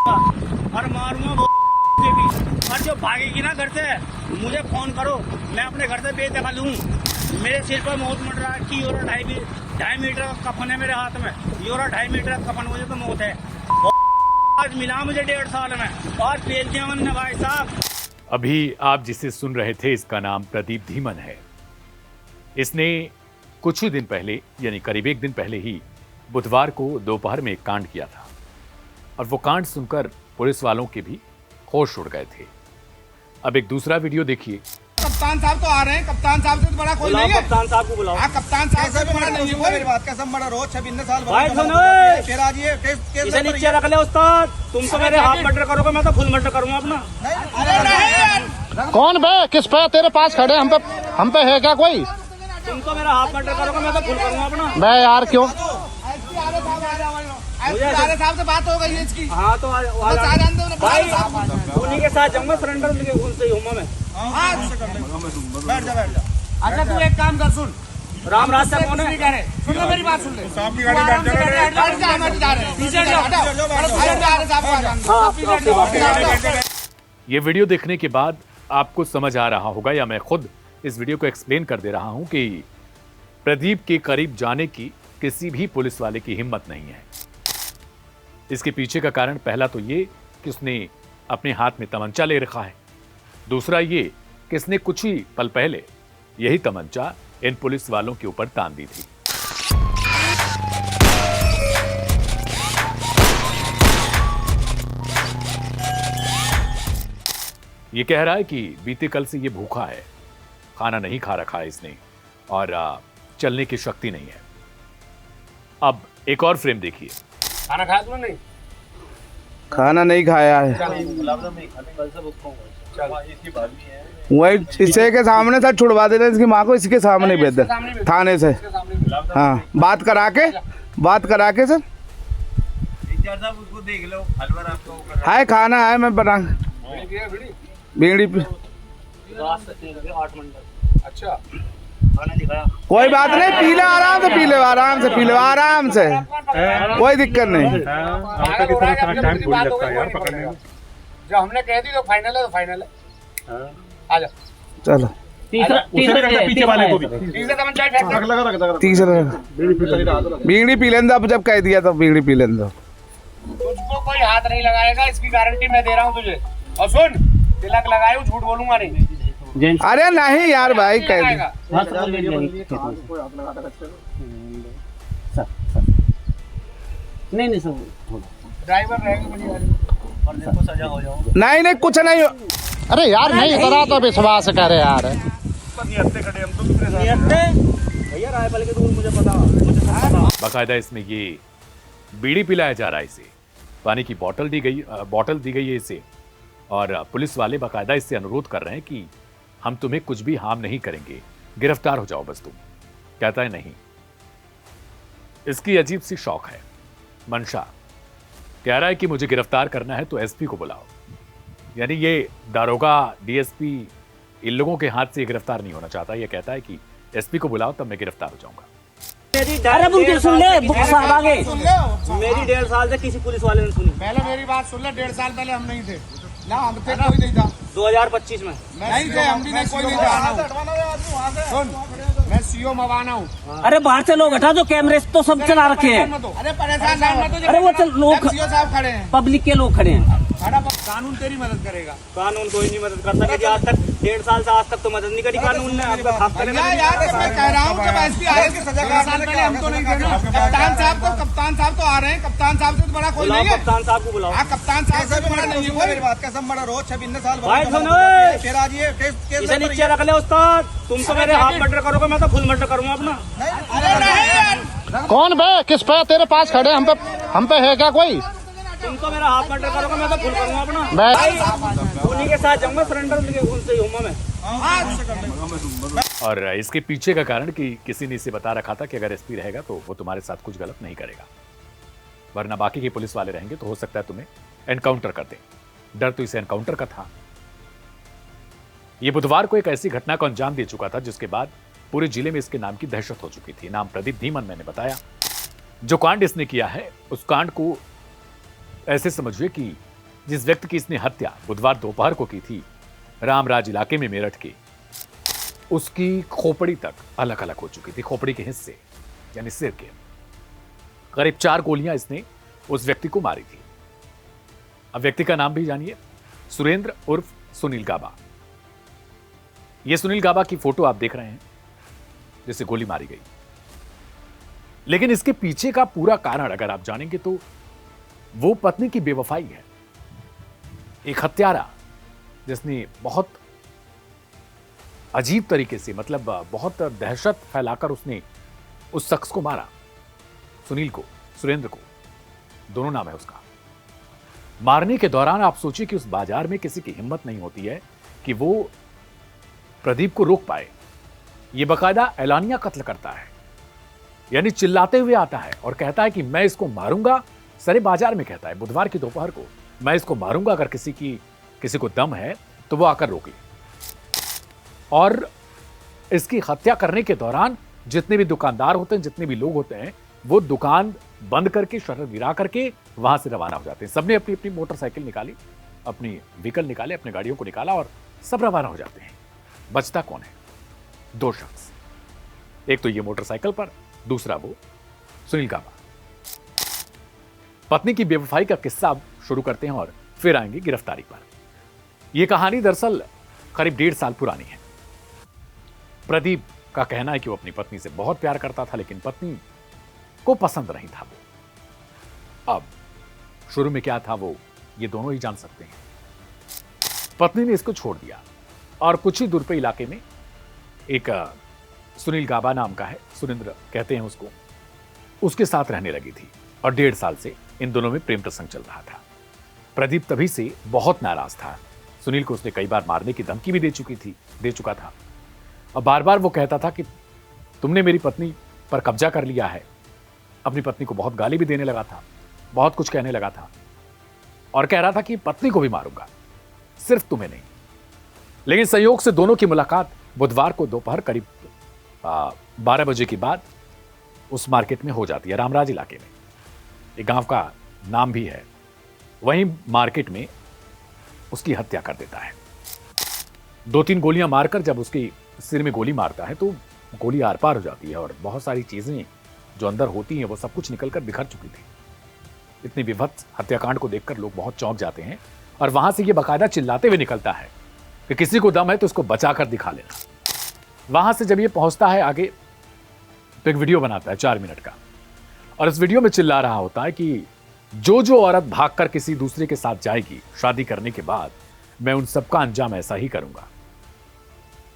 और मारूंगा वो भी। और जो भागेगी ना घर से मुझे फोन करो, मैं अपने घर से बेदखल हूँ। मेरे सिर पर मौत मर रहा है कि यूरो 2.5 मीटर का कफन है मेरे हाथ में। यूरो 2.5 मीटर का कफन, मुझे तो मौत है। आज मिला मुझे 1.5 साल में और पेल दिया मैंने भाई साहब। अभी आप जिसे सुन रहे थे इसका नाम प्रदीप धीमन है। इसने कुछ ही दिन पहले यानी करीब एक दिन पहले ही बुधवार को दोपहर में एक कांड किया था और वो कांड सुनकर पुलिस वालों के भी होश उड़ गए थे। अब एक दूसरा वीडियो देखिए। कप्तान साहब तो आ रहे हैं, कप्तान साहब से तो बड़ा कोई नहीं है। कप्तान साहब को बुलाओ। हाँ, कप्तान साहब से भी बड़ा नहीं है कोई। मेरी बात कैसे बड़ा रोज 26 साल भाई सुनो, फिर आज ये इसे नीचे रख ले उस्ताद। तुम तो मेरे हाफ मर्डर करोगे, मैं तो फुल मर्डर करूंगा अपना। कौन बे? किस पे? तेरे पास खड़े हम पे है क्या कोई? तुम तो मेरा हाफ मर्डर करोगे, मैं तो फुल करूंगा अपना। बे यार क्यों? साहब से बात हो गई है इसकी। हाँ तो भाई उन्हीं के साथ जाऊंगा, सरेंडर उनसे ही हूँ मैं। बैठ जा। अच्छा तू एक काम कर, सुन। राम रास्ता कौन है? सुन ले मेरी बात, सुन ले। ये वीडियो देखने के बाद आपको समझ आ रहा होगा या मैं खुद इस वीडियो को एक्सप्लेन कर दे रहा हूं कि प्रदीप के करीब जाने की किसी भी पुलिस वाले की हिम्मत नहीं है। इसके पीछे का कारण पहला तो ये कि उसने अपने हाथ में तमंचा ले रखा है, दूसरा ये कि इसने कुछ ही पल पहले यही तमंचा इन पुलिस वालों के ऊपर तान दी थी। ये कह रहा है कि बीते कल से ये भूखा है, खाना नहीं खा रखा है इसने और चलने की शक्ति नहीं है। अब एक और फ्रेम देखिए। खाना खाया तुमने? नहीं, खाना नहीं खाया है। वही इसे के सामने था, छुड़वा देते इसकी माँ को, इसके सामने भेज दे थाने से। हाँ, बात करा के सर। उसको देख लो, हलवा आपको है खाना है, मैं बना बीड़ी पी। अच्छा कोई बात नहीं, पी ले आराम से, आराम से कोई दिक्कत नहीं। जो हमने कह दी तो फाइनल है, तो फाइनल है। आजा चलो तीसरा पीछे वाले को भी तीसरा बीड़ी पी लेंगे। अब जब कह दिया तो बीड़ी पी लेंगे। तुझको कोई हाथ नहीं लगाएगा, इसकी गारंटी मैं दे रहा हूँ तुझे। और सुन, तिलक लगाए, झूठ बोलूंगा नहीं। अरे नहीं यार भाई, कह दिया। नहीं सब ड्राइवर रहेगा बड़ी गाड़ी और देखो सजा हो जाओ। नहीं कुछ नहीं। अरे यार नहीं, इतना तो विश्वास करे यार। भैया रायपल के दूर मुझे पता। बाकायदा इसमें ये बीड़ी पिलाया जा रहा है, इसे पानी की बोतल दी गई है इसे, और पुलिस वाले बाकायदा इससे अनुरोध कर रहे हैं कि हम तुम्हें कुछ भी हार्म नहीं करेंगे, गिरफ्तार हो जाओ बस तुम। कहता है नहीं। इसकी अजीब सी शौक है, मंशा। कह रहा है कि मुझे गिरफ्तार करना है तो एसपी को बुलाओ। यानी ये दारोगा, डीएसपी, इन लोगों के हाथ से गिरफ्तार नहीं होना चाहता। ये कहता है कि एसपी को बुलाओ तब मैं गिरफ्तार हो जाऊंगा। मेरी 1.5 साल से किसी पुलिस वाले ने सुनी। पहले मेरी बात सुन ले, 1.5 साल पहले हम नहीं थे ना, हम थे कोई नहीं था। 2025 में नहीं थे, हम भी नहीं, कोई नहीं था। सुन, मैं सीओ मवाना हूँ। अरे बाहर से लोग हटा दो, कैमरे तो सब चला रखे हैं। अरे परेशान ना मत हो। अरे वो लोग सीओ साहब खड़े हैं, पब्लिक के लोग खड़े हैं। कानून तेरी मदद करेगा। कानून कोई नहीं मदद कर सकेगा। आज तक 1.5 साल से आज तक तो मदद नहीं करी कानून ने। आपका खास करेगा यार मैं कह रहा हूँ, जब एसपी आए की सजा पहले हम तो नहीं थे ना। कप्तान साहब तो आ रहे हैं, कप्तान साहब से तो बड़ा कोई नहीं है। कप्तान साहब को बुलाओ। हाँ, कप्तान साहब से भी बड़ा नहीं है कोई। मेरी बात कैसे बड़ा रोज 26 साल भाई सुनो, फिर आज ये इसे नीचे रख ले उस्ताद। तुम तो मेरे हाफ मर्डर करोगे, मैं तो फुल मर्डर करूंगा अपना। कौन बे? किस पे? तेरे पास खड़े हम पे है क्या कोई? तुम तो मेरा हाफ मर्डर करोगे, मैं तो फुल करूंगा अपना। उन्हीं के साथ जाऊंगा, सरेंडर उनसे ही हूँ मैं। और इसके पीछे का कारण कि किसी ने इसे बता रखा था कि अगर एसपी रहेगा तो वो तुम्हारे साथ कुछ गलत नहीं करेगा, वरना बाकी के पुलिस वाले रहेंगे तो हो सकता है तुम्हें एनकाउंटर कर दे। डर तो इसे एनकाउंटर का था। ये बुधवार को एक ऐसी घटना को अंजाम दे चुका था जिसके बाद पूरे जिले में इसके नाम की दहशत हो चुकी थी। नाम प्रदीप धीमन मैंने बताया। जो कांड इसने किया है उस कांड को ऐसे समझिए कि जिस व्यक्ति की इसने हत्या बुधवार दोपहर को की थी रामराज इलाके में मेरठ के, उसकी खोपड़ी तक अलग अलग हो चुकी थी। खोपड़ी के हिस्से यानी सिर के करीब 4 गोलियां इसने उस व्यक्ति को मारी थी। अब व्यक्ति का नाम भी जानिए, सुरेंद्र उर्फ सुनील गाबा। यह सुनील गाबा की फोटो आप देख रहे हैं जिसे गोली मारी गई। लेकिन इसके पीछे का पूरा कारण अगर आप जानेंगे तो वो पत्नी की बेवफाई है। एक हत्यारा जिसने बहुत अजीब तरीके से, मतलब बहुत दहशत फैलाकर उसने उस शख्स को मारा, सुनील को, सुरेंद्र को, दोनों नाम है उसका। मारने के दौरान आप सोचिए कि उस बाजार में किसी की हिम्मत नहीं होती है कि वो प्रदीप को रोक पाए। ये बकायदा ऐलानिया कत्ल करता है, यानी चिल्लाते हुए आता है और कहता है कि मैं इसको मारूंगा। सरे बाजार में कहता है बुधवार की दोपहर को, मैं इसको मारूंगा, अगर किसी को दम है तो वो आकर रोक ले। और इसकी हत्या करने के दौरान जितने भी दुकानदार होते हैं, जितने भी लोग होते हैं, वो दुकान बंद करके, शटर गिरा करके वहां से रवाना हो जाते हैं। सबने अपनी अपनी मोटरसाइकिल निकाली, अपनी व्हीकल निकाले, अपने गाड़ियों को निकाला और सब रवाना हो जाते हैं। बचता कौन है? 2 शख्स, एक तो ये मोटरसाइकिल पर, दूसरा वो सुनील गाबा। पत्नी की बेवफाई का किस्सा अब शुरू करते हैं और फिर आएंगे गिरफ्तारी पर। यह कहानी दरअसल करीब 1.5 साल पुरानी है। प्रदीप का कहना है कि वो अपनी पत्नी से बहुत प्यार करता था, लेकिन पत्नी को पसंद नहीं था वो। अब शुरू में क्या था वो ये दोनों ही जान सकते हैं। पत्नी ने इसको छोड़ दिया और कुछ ही दूर पे इलाके में एक सुनील गाबा नाम का है, सुरेंद्र कहते हैं उसको, उसके साथ रहने लगी थी और 1.5 साल से इन दोनों में प्रेम प्रसंग चल रहा था। प्रदीप तभी से बहुत नाराज था। सुनील को उसने कई बार मारने की धमकी भी दे चुका था और बार बार वो कहता था कि तुमने मेरी पत्नी पर कब्जा कर लिया है। अपनी पत्नी को बहुत गाली भी देने लगा था, बहुत कुछ कहने लगा था और कह रहा था कि पत्नी को भी मारूंगा, सिर्फ तुम्हें नहीं। लेकिन संयोग से दोनों की मुलाकात बुधवार को दोपहर करीब 12 बजे के बाद उस मार्केट में हो जाती है, रामराज इलाके में। एक गांव का नाम भी है। वहीं मार्केट में उसकी हत्या कर देता है। 2-3 गोलियां मारकर जब उसकी सिर में गोली मारता है तो गोली आर पार हो जाती है और बहुत सारी चीजें जो अंदर होती हैं वो सब कुछ निकलकर बिखर चुकी थी। इतनी विभत्स हत्याकांड को देखकर लोग बहुत चौंक जाते हैं और वहां से ये बकायदा चिल्लाते हुए निकलता है कि किसी को दम है तो उसको बचाकर दिखा लेना। वहां से जब ये पहुंचता है आगे तो एक वीडियो बनाता है 4 मिनट का और इस वीडियो में चिल्ला रहा होता है कि जो औरत भागकर किसी दूसरे के साथ जाएगी शादी करने के बाद, मैं उन सबका अंजाम ऐसा ही करूंगा।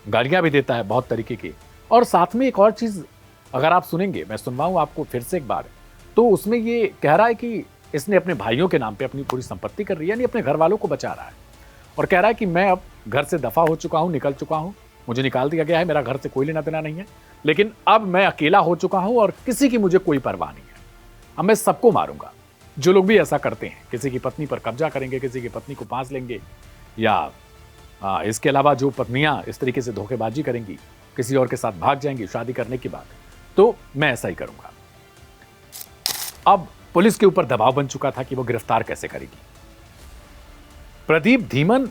गालियां भी देता है बहुत तरीके की। और साथ में एक और चीज अगर आप सुनेंगे, मैं सुनवाऊं आपको फिर से एक बार, तो उसमें ये कह रहा है कि इसने अपने भाइयों के नाम पे अपनी पूरी संपत्ति कर रही है, यानी अपने घर वालों को बचा रहा है और कह रहा है कि मैं अब घर से दफा हो चुका हूं, निकल चुका हूं, मुझे निकाल दिया गया है, मेरा घर से कोई लेना देना नहीं है, लेकिन अब मैं अकेला हो चुका हूं और किसी की मुझे कोई परवाह नहीं है। अब मैं सबको मारूंगा। जो लोग भी ऐसा करते हैं, किसी की पत्नी पर कब्जा करेंगे, किसी की पत्नी को पास लेंगे, या इसके अलावा जो पत्नियां इस तरीके से धोखेबाजी करेंगी, किसी और के साथ भाग जाएंगी शादी करने के बाद, तो मैं ऐसा ही करूंगा। अब पुलिस के ऊपर दबाव बन चुका था कि वो गिरफ्तार कैसे करेगी। प्रदीप धीमन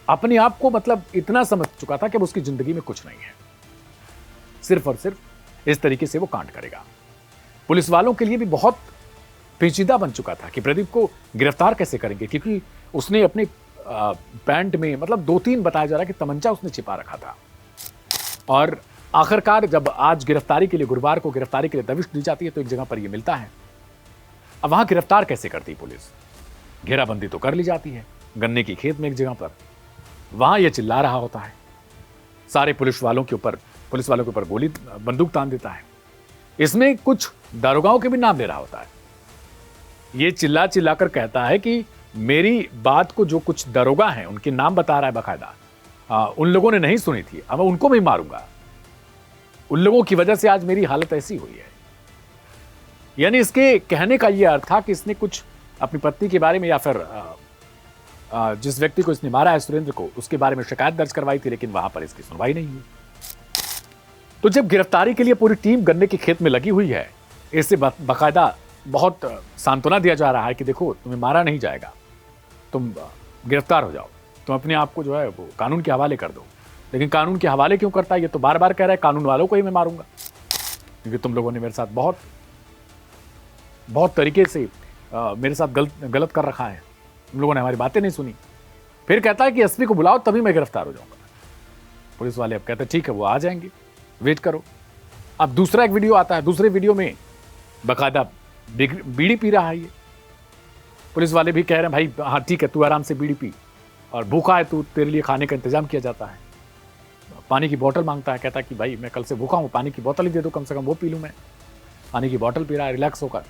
अपने आप को मतलब इतना समझ चुका था कि अब उसकी जिंदगी में कुछ नहीं है, सिर्फ और सिर्फ इस तरीके से वो कांड करेगा। पुलिस वालों के लिए भी बहुत पेचीदा बन चुका था कि प्रदीप को गिरफ्तार कैसे करेंगे, क्योंकि उसने अपने पैंट में, मतलब 2-3 बताया जा रहा है कि तमंचा उसने छिपा रखा था। और आखिरकार जब आज गिरफ्तारी के लिए, गुरुवार को गिरफ्तारी के लिए दबिश दी जाती है तो एक जगह पर यह मिलता है। अब वहां गिरफ्तार कैसे करती पुलिस? घेराबंदी तो कर ली जाती है गन्ने की खेत में एक जगह पर, वहां यह चिल्ला रहा होता है, सारे पुलिस वालों के ऊपर गोली बंदूक तान देता है। इसमें कुछ दारोगाओं के भी नाम ले रहा होता है। ये चिल्ला कर कहता है कि मेरी बात को जो कुछ दरोगा हैं उनके नाम बता रहा है बाकायदा, उन लोगों ने नहीं सुनी थी, अब उनको मैं मारूंगा, उन लोगों की वजह से आज मेरी हालत ऐसी हुई है। यानी इसके कहने का यह अर्थ था कि इसने कुछ अपनी पत्नी के बारे में, या फिर जिस व्यक्ति को इसने मारा है सुरेंद्र को, उसके बारे में शिकायत दर्ज करवाई थी, लेकिन वहां पर इसकी सुनवाई नहीं हुई। तो जब गिरफ्तारी के लिए पूरी टीम गन्ने के खेत में लगी हुई है, इससे बाकायदा बहुत सांत्वना दिया जा रहा है कि देखो तुम्हें मारा नहीं जाएगा, तुम गिरफ्तार हो जाओ, तुम अपने आप को जो है वो कानून के हवाले कर दो। लेकिन कानून के हवाले क्यों करता है, ये तो बार बार कह रहा है कानून वालों को ही मैं मारूंगा, क्योंकि तुम लोगों ने मेरे साथ बहुत तरीके से मेरे साथ गलत कर रखा है, तुम लोगों ने हमारी बातें नहीं सुनी। फिर कहता है कि एसपी को बुलाओ तभी मैं गिरफ्तार हो जाऊंगा। पुलिस वाले अब कहते हैं ठीक है वो आ जाएंगे, वेट करो। अब दूसरा एक वीडियो आता है, दूसरे वीडियो में बाकायदा बीड़ी पी रहा है ये। पुलिस वाले भी कह रहे हैं भाई हाँ ठीक है, तू आराम से बीड़ी पी, और भूखा है तू, तेरे लिए खाने का इंतजाम किया जाता है। पानी की बोतल मांगता है, कहता है कि भाई मैं कल से भूखा हूँ, पानी की बोतल ही दे दो कम से कम, वो पी लूँ मैं। पानी की बोतल पी रहा है रिलैक्स होकर।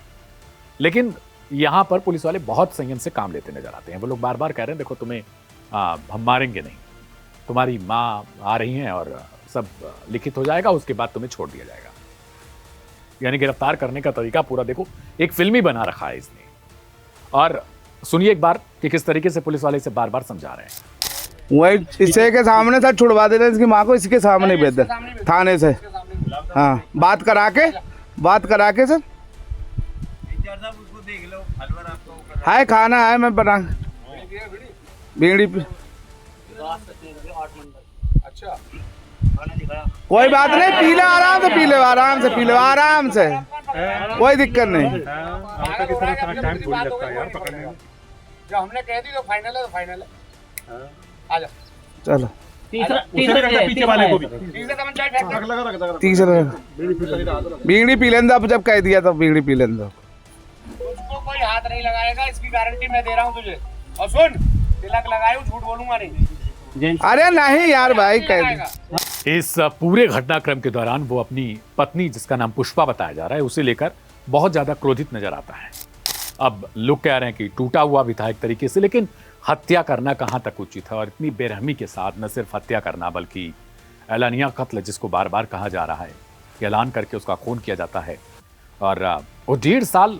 लेकिन यहाँ पर पुलिस वाले बहुत संयम से काम लेते नजर आते हैं। वो लोग बार बार कह रहे हैं देखो तुम्हें हम मारेंगे नहीं, तुम्हारी माँ आ रही हैं और सब लिखित हो जाएगा, उसके बाद तुम्हें छोड़ दिया जाएगा। यानी गिरफ्तार करने का तरीका पूरा देखो एक फिल्मी बना रखा है इसने। और सुनिए एक बार कि किस तरीके से पुलिस वाले इसे बार बार समझा रहे हैं। वही इसे के सामने सर छुड़वा देते हैं, इसकी माँ को इसके सामने भेज दे थाने से। हाँ, बात करा के सर है, खाना है मैं बना बीड़ी कोई बात नहीं, पी ले आराम से, पी ले आराम से, कोई दिक्कत नहीं। जो हमने कह दी तो फाइनल है, तो फाइनल है। आजा चलो पीछे वाले को भी तीसरा बीड़ी पी लेंगे, अब जब कह दिया तो बीड़ी पी लेंगे। उसको कोई हाथ नहीं लगाएगा, इसकी गारंटी मैं दे रहा हूँ तुझे। और सुन, तिलक लगाए, झूठ बोलूंगा नहीं। अरे नहीं यार भाई, कह दिया। इस पूरे घटनाक्रम के दौरान वो अपनी पत्नी, जिसका नाम पुष्पा बताया जा रहा है, उसे लेकर बहुत ज्यादा क्रोधित नजर आता है। अब लोग कह रहे हैं कि टूटा हुआ भी था एक तरीके से, लेकिन हत्या करना कहां तक उचित है, और इतनी बेरहमी के साथ न सिर्फ हत्या करना बल्कि एलानिया कत्ल, जिसको बार बार कहा जा रहा है, ऐलान करके उसका खून किया जाता है। और वो 1.5 साल,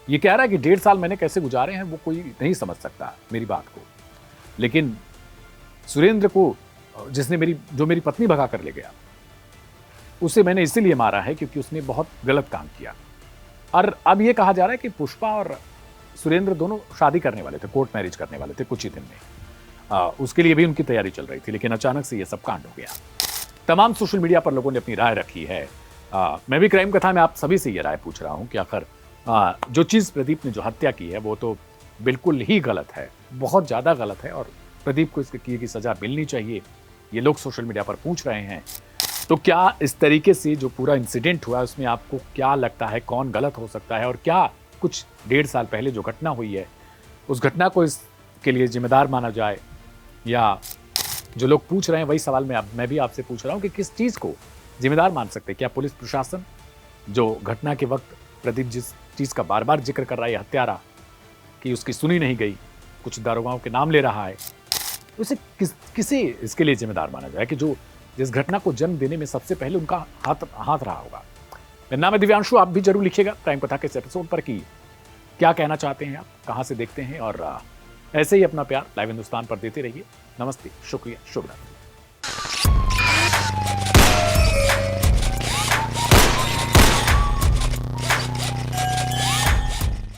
ये कह रहा है कि 1.5 साल मैंने कैसे गुजारे हैं वो कोई नहीं समझ सकता मेरी बात को। लेकिन सुरेंद्र को जिसने मेरी पत्नी भगा कर ले गया, उसे मैंने इसीलिए मारा है क्योंकि उसने बहुत गलत काम किया। और अब ये कहा जा रहा है कि पुष्पा और सुरेंद्र दोनों शादी करने वाले थे, कोर्ट मैरिज करने वाले थे कुछ ही दिन में। उसके लिए भी उनकी तैयारी चल रही थी, लेकिन अचानक से ये सब कांड हो गया। तमाम सोशल मीडिया पर लोगों ने अपनी राय रखी है। मैं भी क्राइम कथा में आप सभी से ये राय पूछ रहा हूं कि आखिर जो चीज़ प्रदीप ने जो हत्या की है वो तो बिल्कुल ही गलत है, बहुत ज़्यादा गलत है, और प्रदीप को इसके किए की सज़ा मिलनी चाहिए, ये लोग सोशल मीडिया पर पूछ रहे हैं। तो क्या इस तरीके से जो पूरा इंसिडेंट हुआ उसमें आपको क्या लगता है, कौन गलत हो सकता है, और क्या कुछ 1.5 साल पहले जो घटना हुई है उस घटना को इसके लिए जिम्मेदार माना जाए, या जो लोग पूछ रहे हैं वही सवाल मैं भी आपसे पूछ रहा हूँ कि किस चीज़ को जिम्मेदार मान सकते हैं? क्या पुलिस प्रशासन जो घटना के वक्त प्रदीप जिस चीज़ का बार बार जिक्र कर रहा है, हत्यारा, कि उसकी सुनी नहीं गई, कुछ दारोगाओं के नाम ले रहा है, उसे किसे इसके लिए जिम्मेदार माना जाए कि जो जिस घटना को जन्म देने में सबसे पहले उनका हाथ रहा होगा? मेरा नाम है दिव्यांशु, आप भी जरूर लिखिएगा क्राइम कथा के इस एपिसोड पर कि क्या कहना चाहते हैं आप, कहाँ से देखते हैं, और ऐसे ही अपना प्यार लाइव हिंदुस्तान पर देते रहिए। नमस्ते, शुक्रिया, शुभ रात्रि।